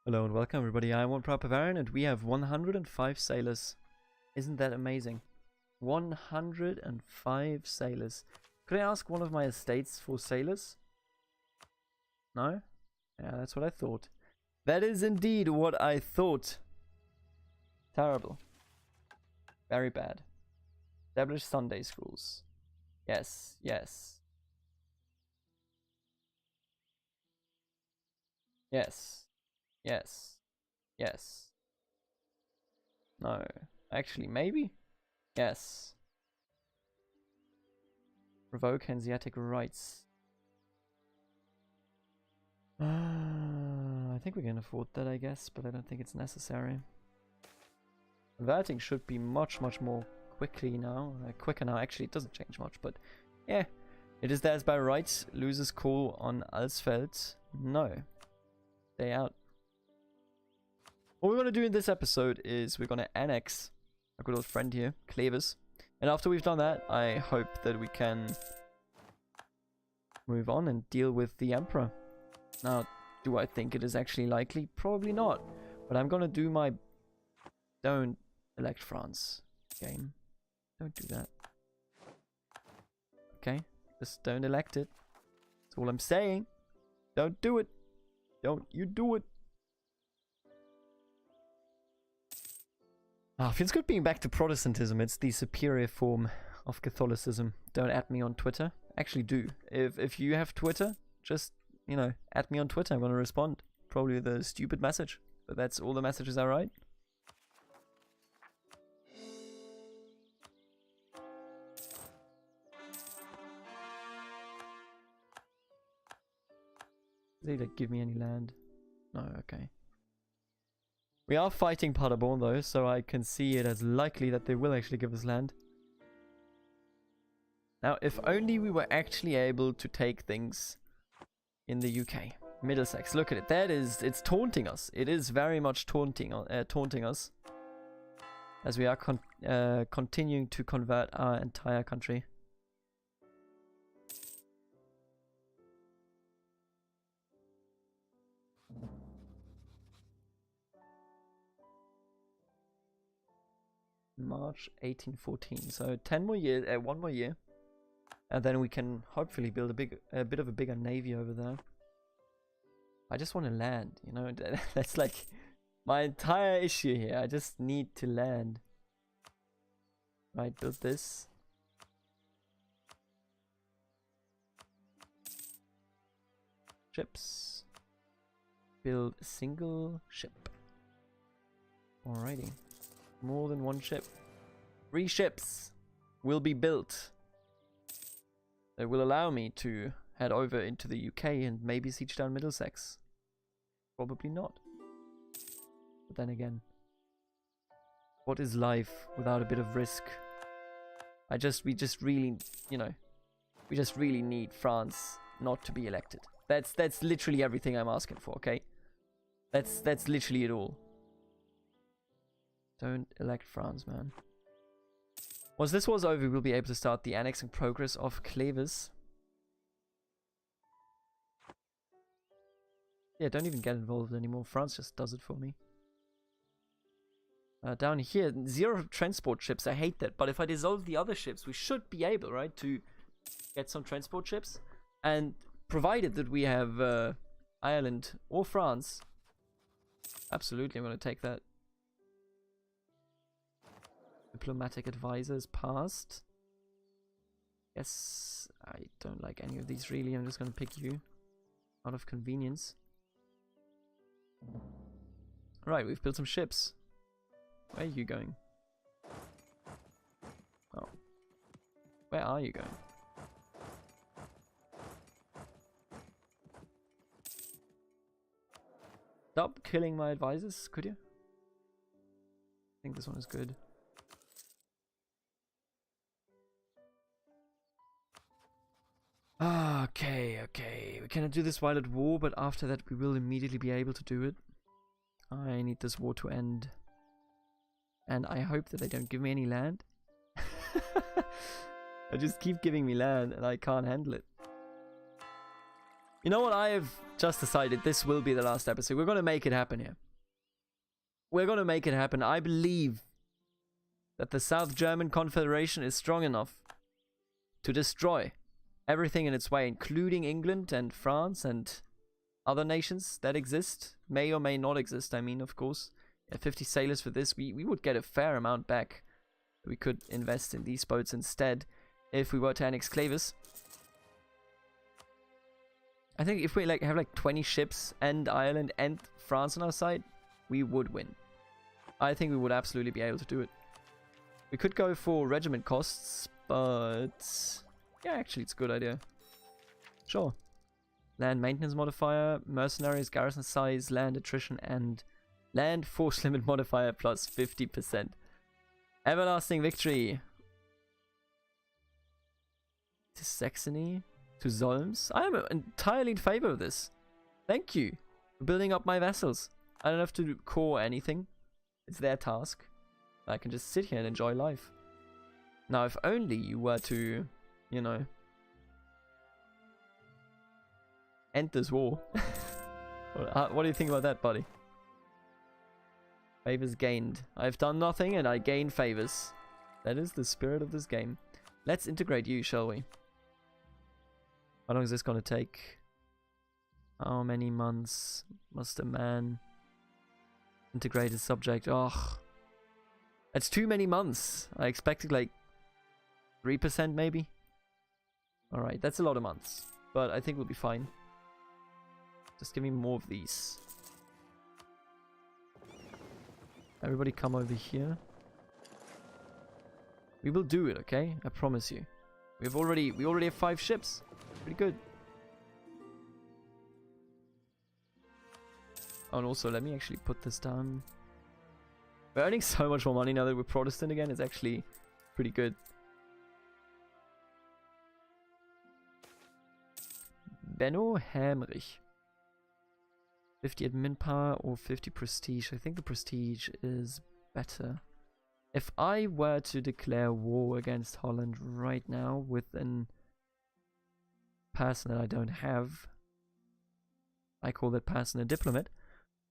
Hello and welcome everybody, I'm Europa Bavarian and we have 105 sailors. Isn't that amazing? 105 sailors. Could I ask one of my estates for sailors? No? Yeah, that's what I thought. That is indeed what I thought. Terrible. Very bad. Establish Sunday schools. Yes, yes. Yes. Yes. Yes. No. Actually, maybe? Yes. Revoke Hanseatic rights. I think we can afford that, I guess, but I don't think it's necessary. Converting should be much more quicker now. Actually, it doesn't change much, but yeah. It is theirs by right. Loses call on Alsfeld. No. Stay out. What we're going to do in this episode is we're going to annex our good old friend here, Cleves. And after we've done that, I hope that we can move on and deal with the Emperor. Now, do I think it is actually likely? Probably not. But I'm going to do my... Don't elect France game. Don't do that. Okay? Just don't elect it. That's all I'm saying. Don't do it. Don't you do it. Feels good being back to Protestantism. It's the superior form of Catholicism. Don't add me on Twitter. Actually do. If you have Twitter, just, you know, add me on Twitter. I'm going to respond. Probably with a stupid message. But that's all the messages I write. Did they give me any land? No, okay. We are fighting Paderborn though, so I can see it as likely that they will actually give us land. Now, if only we were actually able to take things in the UK. Middlesex, look at it. That is, it's taunting us. It is very much taunting us. As we are continuing to convert our entire country. March 1814. So 10 more years, 1 more year, and then we can hopefully build a bit of a bigger navy over there. I just want to land, you know. That's like my entire issue here. I just need to land. Right, build this. Ships. Build a single ship. Alrighty. More than one ship. 3 ships will be built. That will allow me to head over into the UK and maybe siege down Middlesex. Probably not. But then again, what is life without a bit of risk? We just really, you know, we just really need France not to be elected. That's literally everything I'm asking for, okay? That's literally it all. Don't elect France, man. Once this war's over, we'll be able to start the annexing progress of Cleves. Yeah, don't even get involved anymore. France just does it for me. Down here, 0 transport ships. I hate that. But if I dissolve the other ships, we should be able, right, to get some transport ships. And provided that we have Ireland or France, absolutely, I'm going to take that. Diplomatic advisors passed. Yes, I don't like any of these really. I'm just going to pick you out of convenience. Right, we've built some ships. Where are you going? Oh. Where are you going? Stop killing my advisors, could you? I think this one is good. Okay. We cannot do this while at war, but after that we will immediately be able to do it. I need this war to end. And I hope that they don't give me any land. They just keep giving me land and I can't handle it. You know what? I have just decided this will be the last episode. We're going to make it happen here. We're going to make it happen. I believe that the South German Confederation is strong enough to destroy everything in its way, including England and France and other nations that exist, may or may not exist. I mean, of course, at 50 sailors for this, we would get a fair amount back. We could invest in these boats instead if we were to annex Clavis. I think if we have 20 ships and Ireland and France on our side, we would win. I think we would absolutely be able to do it. We could go for regiment costs, but yeah, actually it's a good idea. Sure. Land maintenance modifier, mercenaries, garrison size, land attrition, and land force limit modifier plus 50%. Everlasting victory. To Saxony, to Solms. I am entirely in favor of this. Thank you for building up my vessels. I don't have to core anything. It's their task. I can just sit here and enjoy life. Now, if only you were to, you know, end this war. What do you think about that, buddy? Favors gained. I've done nothing and I gain favors. That is the spirit of this game. Let's integrate you, shall we? How long is this gonna take? How many months must a man integrate his subject? Oh, that's too many months. I expected like 3% maybe. Alright, that's a lot of months. But I think we'll be fine. Just give me more of these. Everybody come over here. We will do it, okay? I promise you. We already have 5 ships. Pretty good. Oh, and also let me actually put this down. We're earning so much more money now that we're Protestant again. It's actually pretty good. Benno Hamrich. 50 admin power or 50 prestige. I think the prestige is better. If I were to declare war against Holland right now with an person that I don't have, I call that person a diplomat.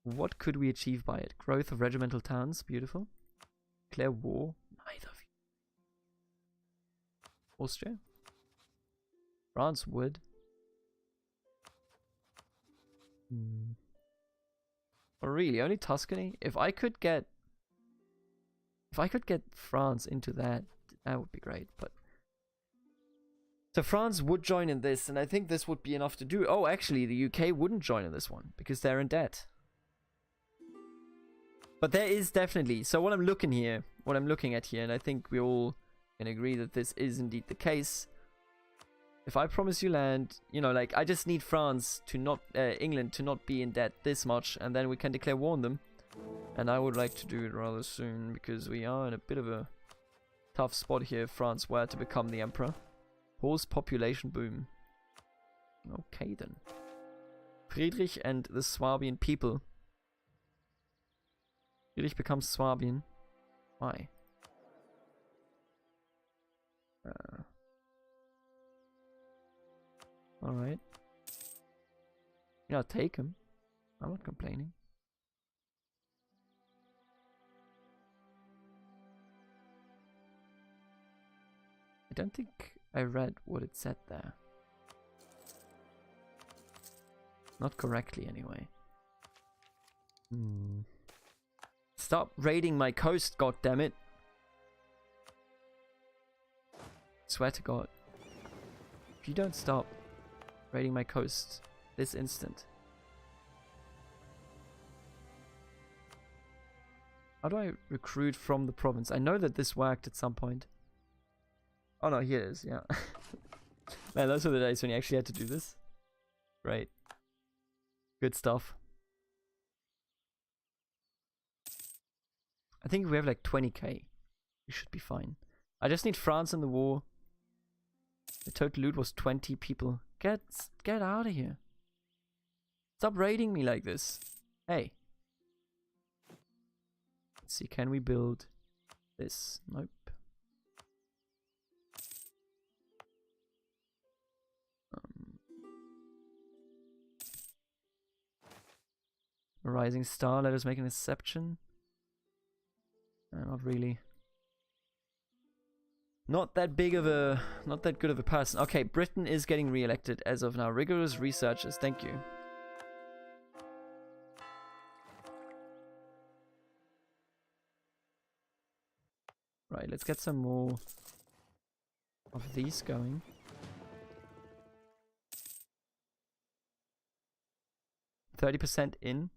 What could we achieve by it? Growth of regimental towns. Beautiful. Declare war. Neither of you. Austria. France would. Oh, really? Only Tuscany? If I could get France into that, that would be great. But so France would join in this, and I think this would be enough to do. Oh, actually, the UK wouldn't join in this one because they're in debt. But there is definitely. So what I'm looking at here, and I think we all can agree that this is indeed the case. If I promise you land, you know, like I just need France to not, England to not be in debt this much, and then we can declare war on them. And I would like to do it rather soon because we are in a bit of a tough spot here if France were to become the emperor. Horse population boom. Okay then. Friedrich and the Swabian people. Friedrich becomes Swabian. Why? Alright. Yeah, I'll take him. I'm not complaining. I don't think I read what it said there. Not correctly, anyway. Stop raiding my coast, goddammit. Swear to God. If you don't stop raiding my coast this instant. How do I recruit from the province? I know that this worked at some point. Oh no, here it is, yeah. Man, those were the days when you actually had to do this. Great. Good stuff. I think if we have like 20k, we should be fine. I just need France in the war. The total loot was 20 people. Get out of here. Stop raiding me like this. Hey. Let's see, can we build this? Nope. A rising star, let us make an exception. Not really. Not that good of a person. Okay, Britain is getting re-elected as of now. Rigorous researchers, thank you. Right, let's get some more of these going. $30% in.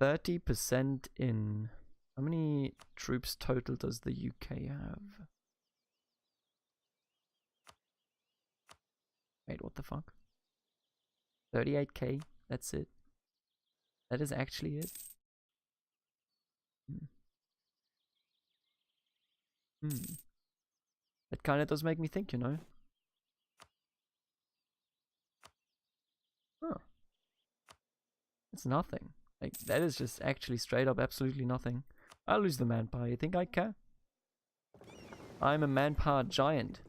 30% in. How many troops total does the UK have? Wait, what the fuck? 38k, that's it. That is actually it. That kind of does make me think, you know. Huh. It's nothing. Like, that is just actually straight up absolutely nothing. I'll lose the manpower. You think I care? I'm a manpower giant.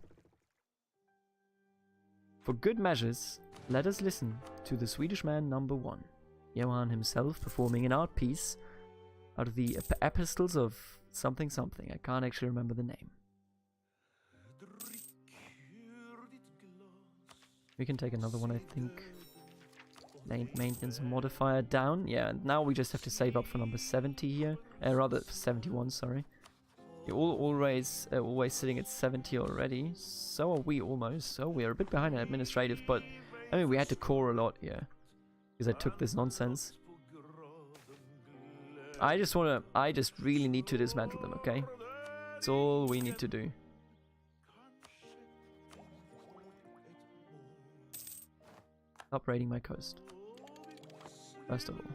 For good measures, let us listen to the Swedish man #1, Johan himself, performing an art piece out of the epistles of something something. I can't actually remember the name. We can take another one, I think. Maintenance modifier down. Yeah, and now we just have to save up for number 70 here. Rather, 71, sorry. You're always sitting at 70 already. So are we almost. So we are a bit behind in administrative, but I mean, we had to core a lot here. Because I took this nonsense. I just really need to dismantle them, okay? That's all we need to do. Stop raiding my coast. First of all.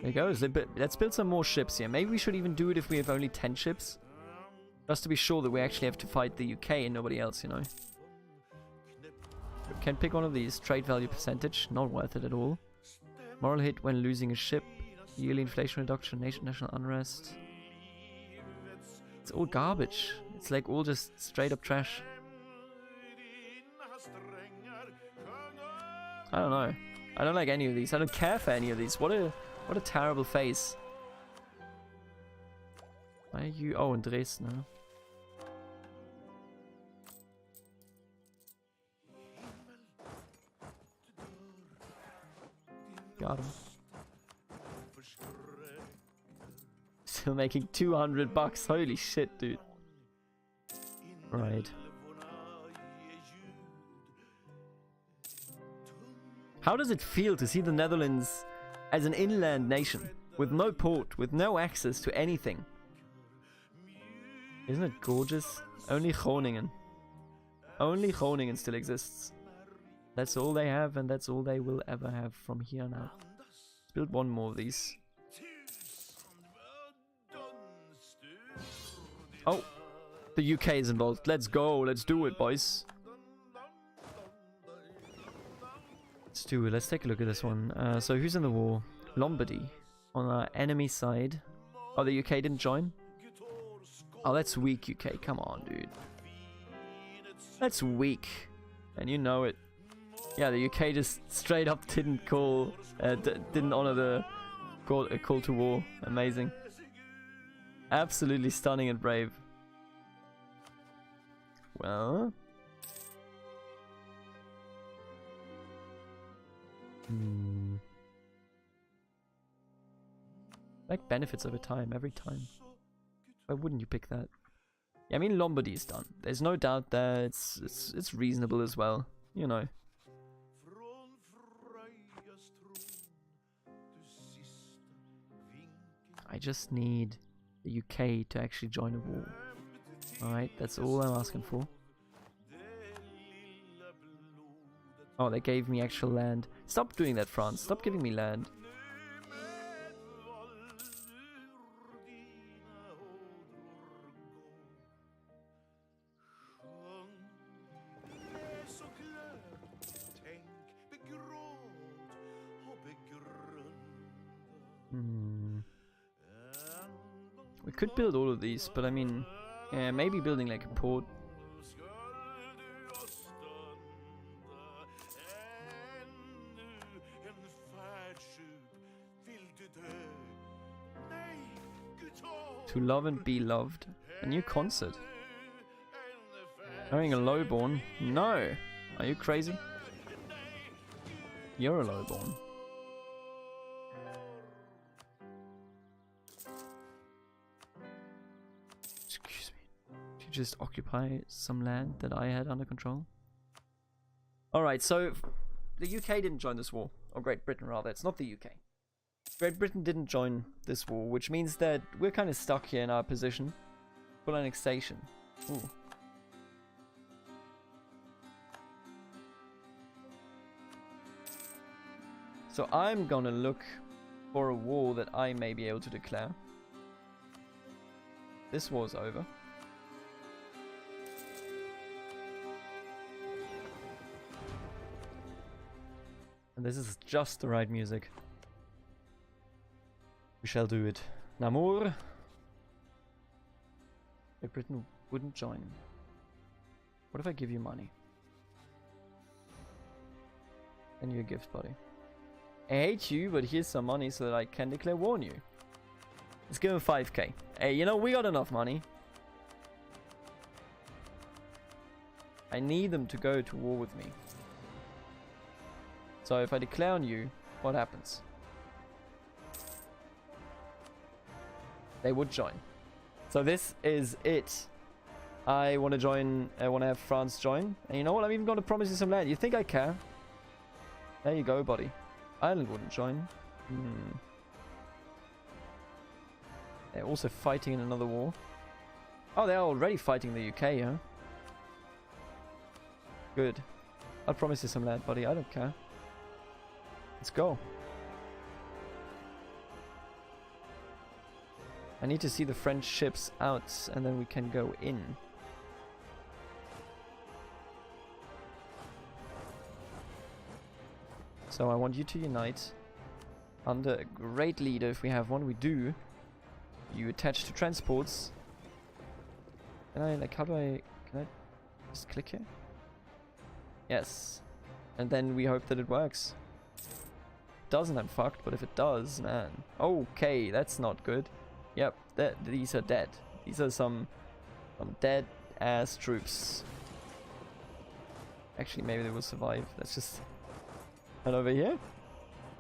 There you go. Let's build some more ships here. Maybe we should even do it if we have only 10 ships. Just to be sure that we actually have to fight the UK and nobody else, you know. We can pick one of these. Trade value percentage. Not worth it at all. Moral hit when losing a ship. Yearly inflation reduction. National unrest. It's all garbage. It's like all just straight up trash. I don't know. I don't like any of these. I don't care for any of these. What a terrible face. Why are you? Oh, in Dresden, huh? Got him. Still making $200. Holy shit, dude. Right. How does it feel to see the Netherlands as an inland nation, with no port, with no access to anything? Isn't it gorgeous? Only Groningen. Only Groningen still exists. That's all they have, and that's all they will ever have from here on out. Let's build one more of these. Oh, the UK is involved. Let's go. Let's do it, boys. Let's do it. Let's take a look at this one. So who's in the war? Lombardy. On our enemy side. Oh, the UK didn't join? Oh, that's weak, UK. Come on, dude. That's weak. And you know it. Yeah, the UK just straight up didn't call... didn't honor the call to war. Amazing. Absolutely stunning and brave. Well... Like benefits over time, every time. Why wouldn't you pick that? Yeah, I mean Lombardy is done. There's no doubt that it's reasonable as well, you know. I just need the UK to actually join a war. Alright, that's all I'm asking for. Oh, they gave me actual land. Stop doing that, France. Stop giving me land. We could build all of these, but I mean, maybe building like a port. To love and be loved. A new concert. Marrying a lowborn? No! Are you crazy? You're a lowborn. Excuse me. Did you just occupy some land that I had under control? Alright, so the UK didn't join this war. Or Great Britain, rather. It's not the UK. Great Britain didn't join this war, which means that we're kind of stuck here in our position. Full annexation. Ooh. So I'm gonna look for a war that I may be able to declare. This war's over. And this is just the right music. We shall do it. Namur. Great Britain wouldn't join. What if I give you money? And you a gift, buddy. I hate you, but here's some money so that I can declare war on you. Let's give him 5k. Hey, you know, we got enough money. I need them to go to war with me. So if I declare on you, what happens? They would join. So this is it. I want to join, I want to have France join. And you know what? I'm even going to promise you some land. You think I care? There you go, buddy. Ireland wouldn't join. They're also fighting in another war. Oh, they're already fighting the UK, huh? Good. I'll promise you some land, buddy. I don't care. Let's go. I need to see the French ships out, and then we can go in. So I want you to unite under a great leader, if we have one. We do. You attach to transports. Can I, like, how do I... Can I just click here? Yes. And then we hope that it works. Doesn't, I'm fucked, but if it does, man. Okay, that's not good. Yep, these are dead. These are some dead ass troops. Actually, maybe they will survive. Let's just head over here.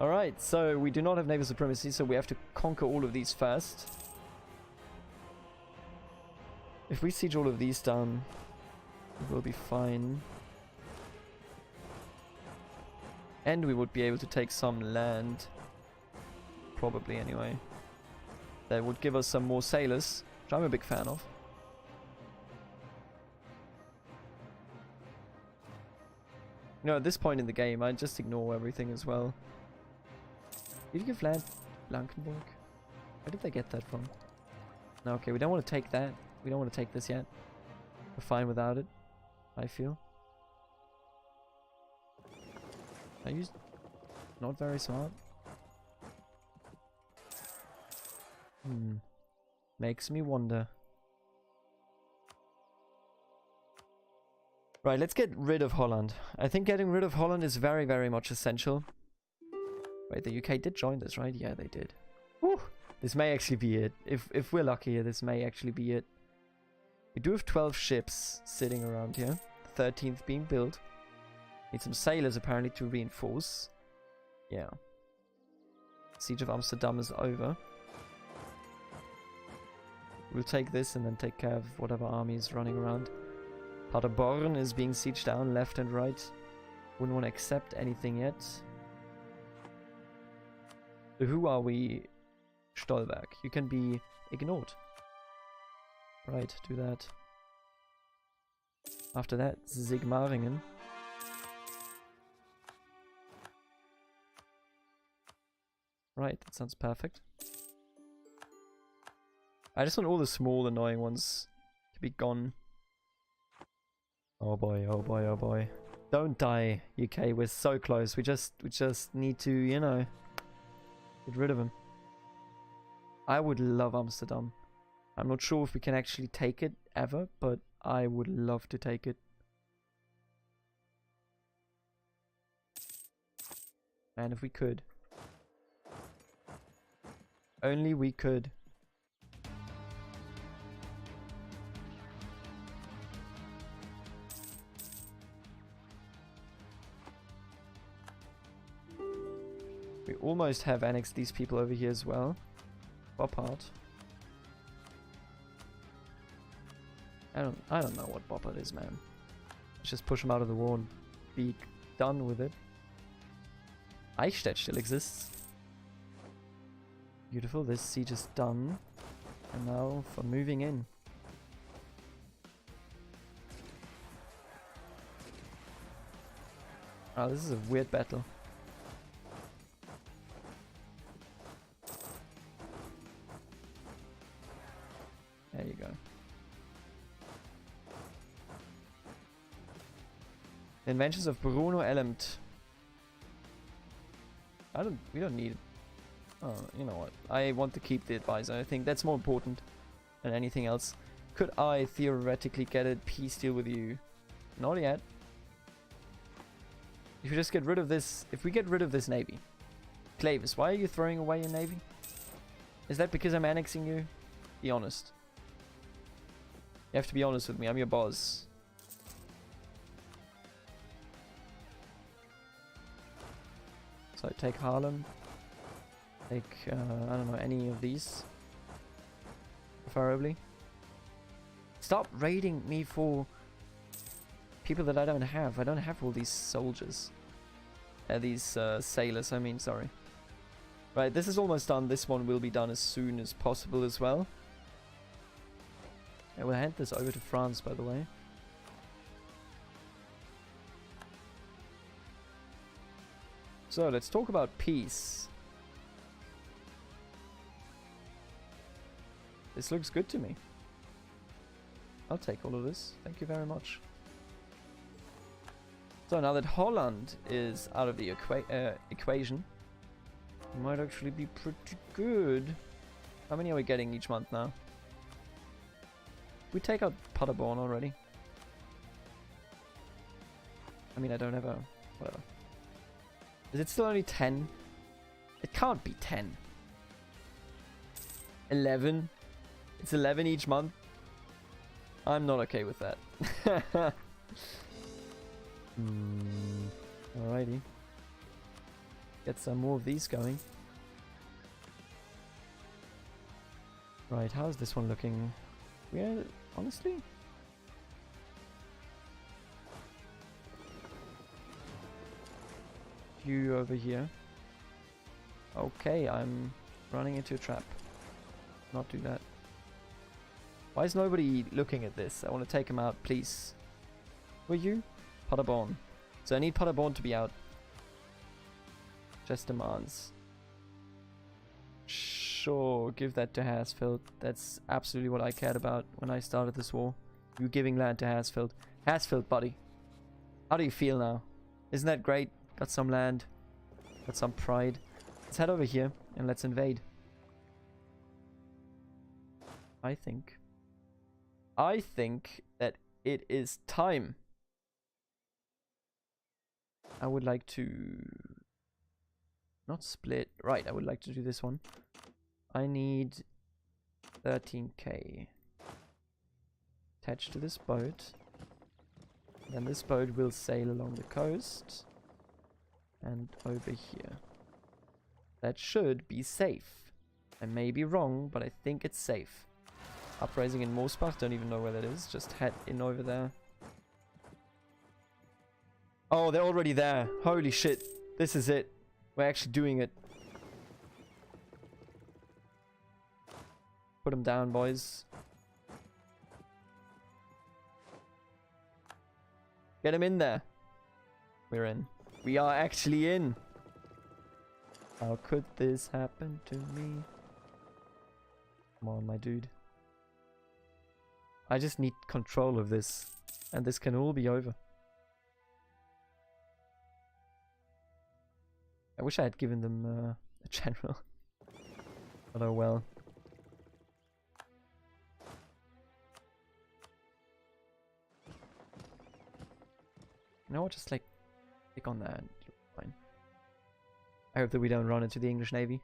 Alright, so we do not have naval supremacy, so we have to conquer all of these first. If we siege all of these down, we'll be fine. And we would be able to take some land. Probably, anyway. That would give us some more sailors, which I'm a big fan of. You know, at this point in the game, I just ignore everything as well. Did you give land Blankenburg? Where did they get that from? No, okay, we don't want to take that. We don't want to take this yet. We're fine without it, I feel. I used... Not very smart. Makes me wonder. Right, let's get rid of Holland. I think getting rid of Holland is very, very much essential. Wait, the UK did join this, right? Yeah, they did. Whew. This may actually be it. If we're lucky here, this may actually be it. We do have 12 ships sitting around here. 13th being built. Need some sailors apparently to reinforce. Yeah. Siege of Amsterdam is over. We'll take this and then take care of whatever army is running around. Paderborn is being sieged down left and right. Wouldn't want to accept anything yet. So who are we? Stolberg. You can be ignored. Right, do that. After that, Sigmaringen. Right, that sounds perfect. I just want all the small annoying ones to be gone. Oh boy, oh boy, oh boy. Don't die, UK, we're so close. We just need to, you know, get rid of him. I would love Amsterdam. I'm not sure if we can actually take it ever, but I would love to take it. And if we could. Only we could. We almost have annexed these people over here as well. Bop out. I don't know what bop it is, man. Let's just push them out of the war and be done with it. Eichstätt still exists. Beautiful, this siege is done. And now for moving in. Oh, this is a weird battle. There you go. The Inventions of Bruno Ellemt. We don't need it. Oh, you know what? I want to keep the advisor. I think that's more important than anything else. Could I theoretically get a peace deal with you? Not yet. If we just get rid of this, if we get rid of this navy. Clavis, why are you throwing away your navy? Is that because I'm annexing you? Be honest. You have to be honest with me, I'm your boss. So I take Harlem. Take, I don't know, any of these. Preferably. Stop raiding me for people that I don't have. I don't have all these soldiers. These sailors, I mean, sorry. Right, this is almost done. This one will be done as soon as possible as well. I will hand this over to France, by the way. So, let's talk about peace. This looks good to me. I'll take all of this. Thank you very much. So now that Holland is out of the equation, it might actually be pretty good. How many are we getting each month now? We take out Paderborn already. I mean, I don't have a... whatever. Is it still only 10? It can't be 10. 11? It's 11 each month? I'm not okay with that. Alrighty. Get some more of these going. Right, how's this one looking? Yeah, honestly? You over here. Okay, I'm running into a trap. Not do that. Why is nobody looking at this? I want to take him out, please. Were you? Paderborn. So I need Paderborn to be out. Just demands. Sure, give that to Hasfield. That's absolutely what I cared about when I started this war. You giving land to Hasfield. Hasfield, buddy. How do you feel now? Isn't that great? Got some land. Got some pride. Let's head over here and let's invade. I think that it is time. I would like to not split. Right, I would like to do this one. I need 13k attached to this boat. Then this boat will sail along the coast and over here. That should be safe. I may be wrong, but I think it's safe. Uprising in Moosbach, don't even know where that is. Just head in over there. Oh, they're already there. Holy shit. This is it. We're actually doing it. Put them down, boys. Get him in there. We're in. We are actually in. How could this happen to me? Come on, my dude. I just need control of this. And this can all be over. I wish I had given them a general. But oh well. You know what? Just like click on that. Fine. I hope that we don't run into the English Navy.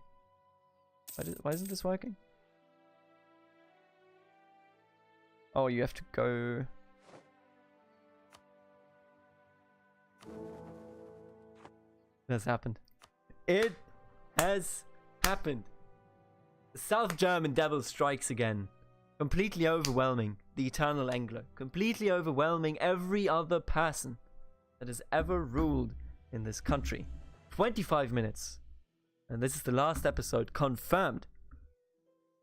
Why isn't this working? Oh, you have to go. That's happened. It has happened. The South German devil strikes again. Completely overwhelming the eternal angler. Completely overwhelming every other person that has ever ruled in this country. 25 minutes. And this is the last episode confirmed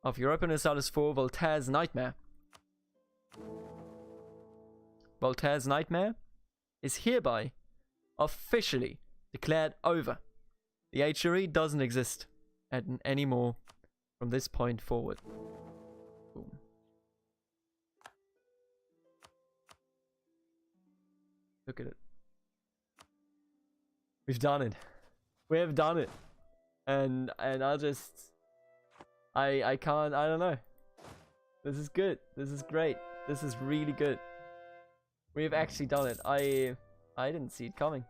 of Europa Universalis 4 Voltaire's Nightmare. Voltaire's Nightmare is hereby officially declared over. The HRE doesn't exist anymore from this point forward. Boom. Look at it. We've done it. We have done it. And I can't, I don't know. This is good. This is great. This is really good. We have actually done it. I didn't see it coming.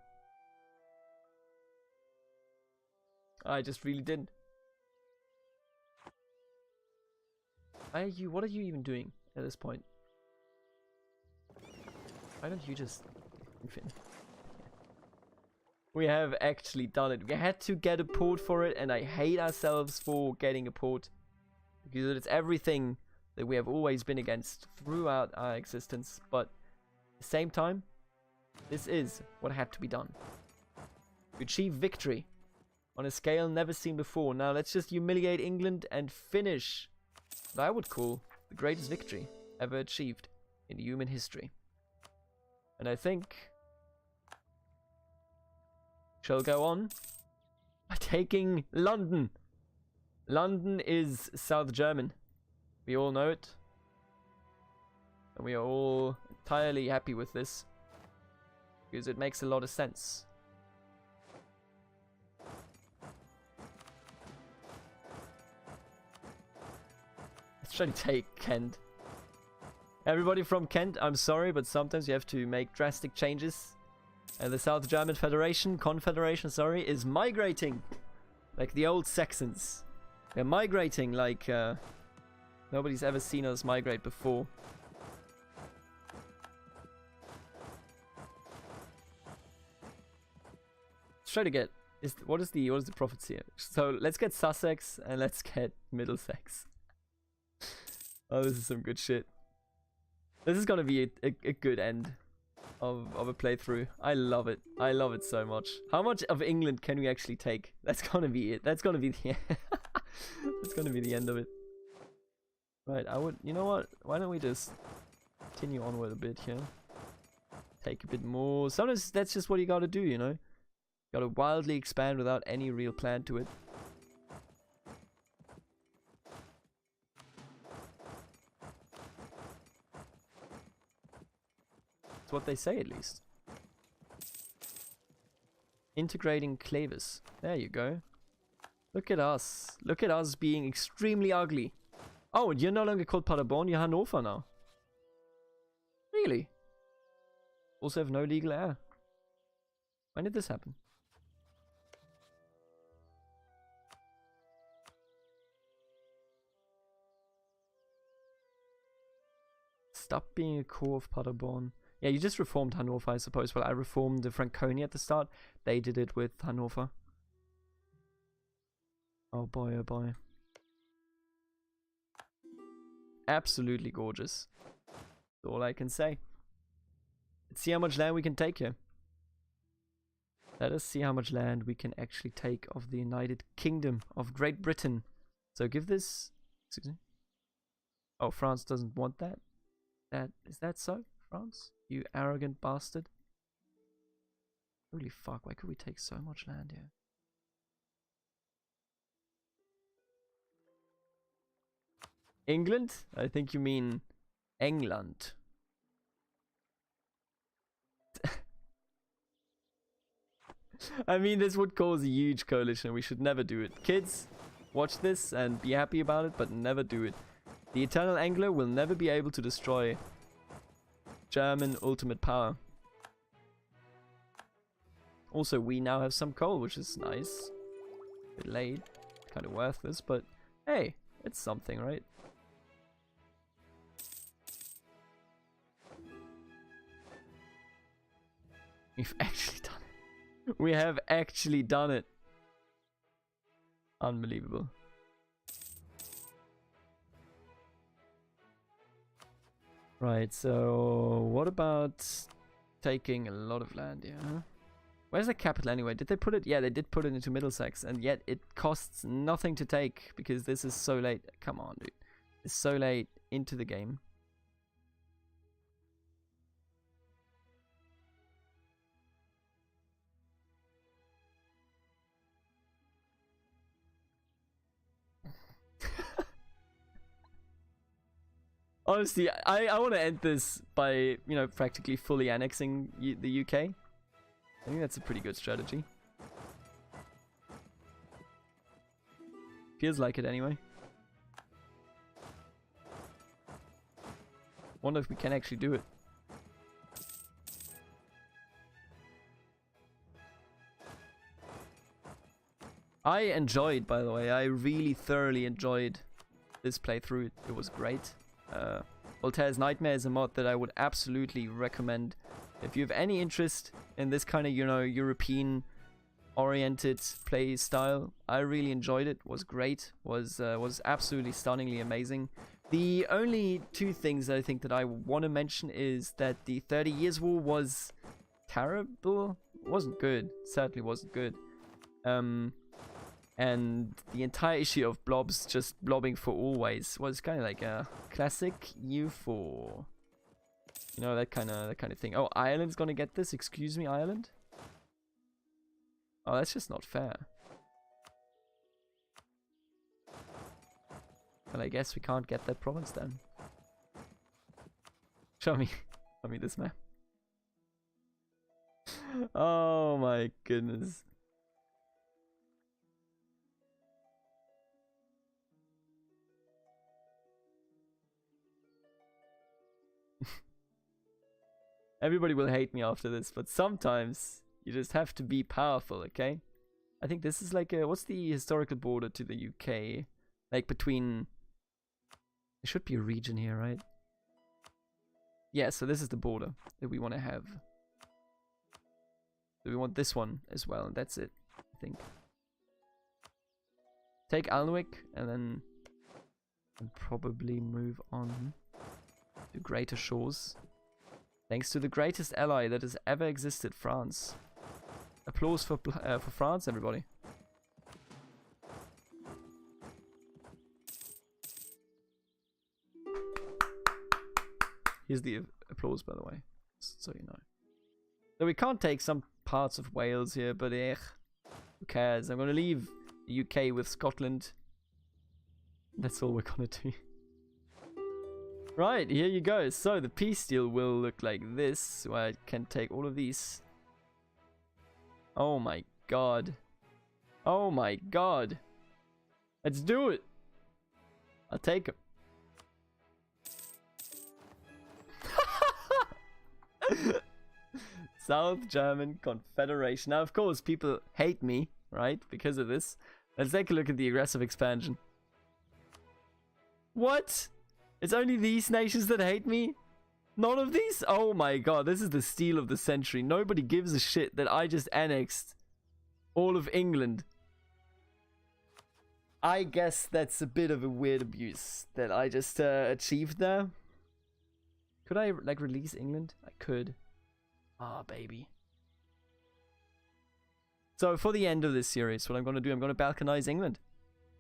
I just really didn't. What are you even doing at this point? Why don't you just... We have actually done it. We had to get a port for it, and I hate ourselves for getting a port. Because it's everything that we have always been against throughout our existence. But at the same time, this is what had to be done. We achieve victory on a scale never seen before. Now let's just humiliate England and finish what I would call the greatest victory ever achieved in human history. And I think shall go on by taking London. London is South German. We all know it. And we are all entirely happy with this. Because it makes a lot of sense. Let's try to take Kent. Everybody from Kent, I'm sorry, but sometimes you have to make drastic changes. And the South German Confederation, is migrating. Like the old Saxons. They're migrating like nobody's ever seen us migrate before. Let's try to get... What is the profits here? So let's get Sussex and let's get Middlesex. Oh, this is some good shit. This is gonna be a good end of a playthrough. I love it. I love it so much. How much of England can we actually take? That's gonna be it. That's gonna be the end. That's gonna be the end of it. Right, you know what? Why don't we just continue onward a bit here? Take a bit more. Sometimes that's just what you gotta do, you know? Gotta wildly expand without any real plan to it. That's what they say, at least. Integrating Clavis. There you go. Look at us. Look at us being extremely ugly. Oh, and you're no longer called Paderborn, you're Hannover now. Really? Also have no legal heir. When did this happen? Stop being a core of Paderborn. Yeah, you just reformed Hannover, I suppose. Well, I reformed the Franconian at the start. They did it with Hannover. Oh boy, oh boy. Absolutely gorgeous. That's all I can say. Let's see how much land we can take here. Let us see how much land we can actually take of the United Kingdom of Great Britain. So give this... Excuse me. Oh, France doesn't want that. Is that so, France? You arrogant bastard. Holy fuck, why could we take so much land here? England? I think you mean England. I mean, this would cause a huge coalition. We should never do it. Kids, watch this and be happy about it, but never do it. The Eternal Angler will never be able to destroy German ultimate power. Also, we now have some coal, which is nice. A bit late. Kind of worthless, but hey, it's something, right? We've actually done it. We have actually done it. Unbelievable. Right, so what about taking a lot of land here? Huh? Where's the capital anyway? Did they put it? Yeah, they did put it into Middlesex, and yet it costs nothing to take because this is so late. Come on, dude. It's so late into the game. Honestly, I want to end this by, you know, practically fully annexing the UK. I think that's a pretty good strategy. Feels like it anyway. Wonder if we can actually do it. I enjoyed, by the way, I really thoroughly enjoyed this playthrough. It was great. Voltaire's Nightmare is a mod that I would absolutely recommend if you have any interest in this kind of, you know, European oriented play style. I really enjoyed it. Was great. Was absolutely stunningly amazing. The only two things that I think that I want to mention is that the 30 Years War was terrible. It wasn't good. Certainly wasn't good. And the entire issue of blobs just blobbing for always was kind of like a classic U4. You know, that kind of thing. Oh, Ireland's gonna get this. Excuse me, Ireland? Oh, that's just not fair. Well, I guess we can't get that province then. Show me this map. Oh my goodness. Everybody will hate me after this, but sometimes you just have to be powerful, okay? I think this is like a, what's the historical border to the UK? Like between, there should be a region here, right? Yeah, so this is the border that we want to have. So we want this one as well, and that's it, I think. Take Alnwick, and then probably move on to Greater Shores. Thanks to the greatest ally that has ever existed, France. Applause for France, everybody. Here's the applause, by the way, so you know. So we can't take some parts of Wales here, but who cares? I'm going to leave the UK with Scotland. That's all we're going to do. Right, here you go. So the peace deal will look like this, so I can take all of these. Oh my god. Oh my god. Let's do it. I'll take them. South German Confederation. Now, of course, people hate me, right, because of this. Let's take a look at the aggressive expansion. What? It's only these nations that hate me? None of these? Oh my god, this is the steal of the century. Nobody gives a shit that I just annexed all of England. I guess that's a bit of a weird abuse that I just achieved there. Could I, like, release England? I could. Ah, baby. So for the end of this series, what I'm going to do, I'm going to balkanize England,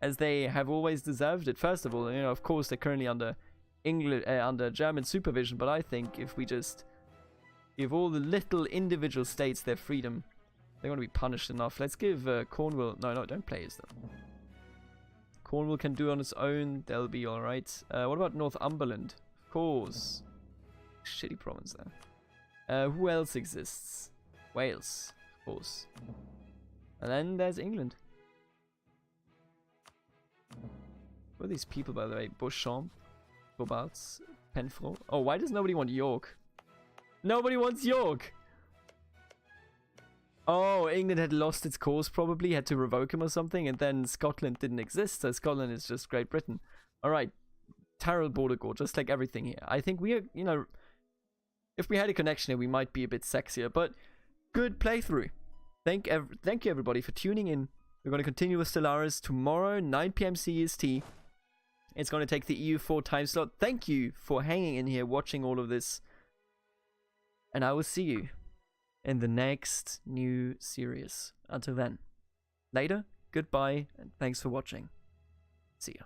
as they have always deserved it. First of all, you know, of course, they're currently under under German supervision, but I think if we just give all the little individual states their freedom, they're going to be punished enough. Let's give Cornwall... No, don't play as them. Cornwall can do on its own. They'll be alright. What about Northumberland? Of course. Shitty province there. Who else exists? Wales, of course. And then there's England. Who are these people, by the way? Beauchamp, Bobarts, Penfro. Oh, why does nobody want York? Nobody wants York! Oh, England had lost its cause, probably. Had to revoke him or something. And then Scotland didn't exist, so Scotland is just Great Britain. Alright. Terrible border gore, just like everything here. I think we are, you know... If we had a connection here, we might be a bit sexier. But good playthrough. Thank you, everybody, for tuning in. We're going to continue with Stellaris tomorrow, 9 p.m. CEST. It's going to take the EU4 time slot. Thank you for hanging in here, watching all of this. And I will see you in the next new series. Until then, later, goodbye, and thanks for watching. See ya.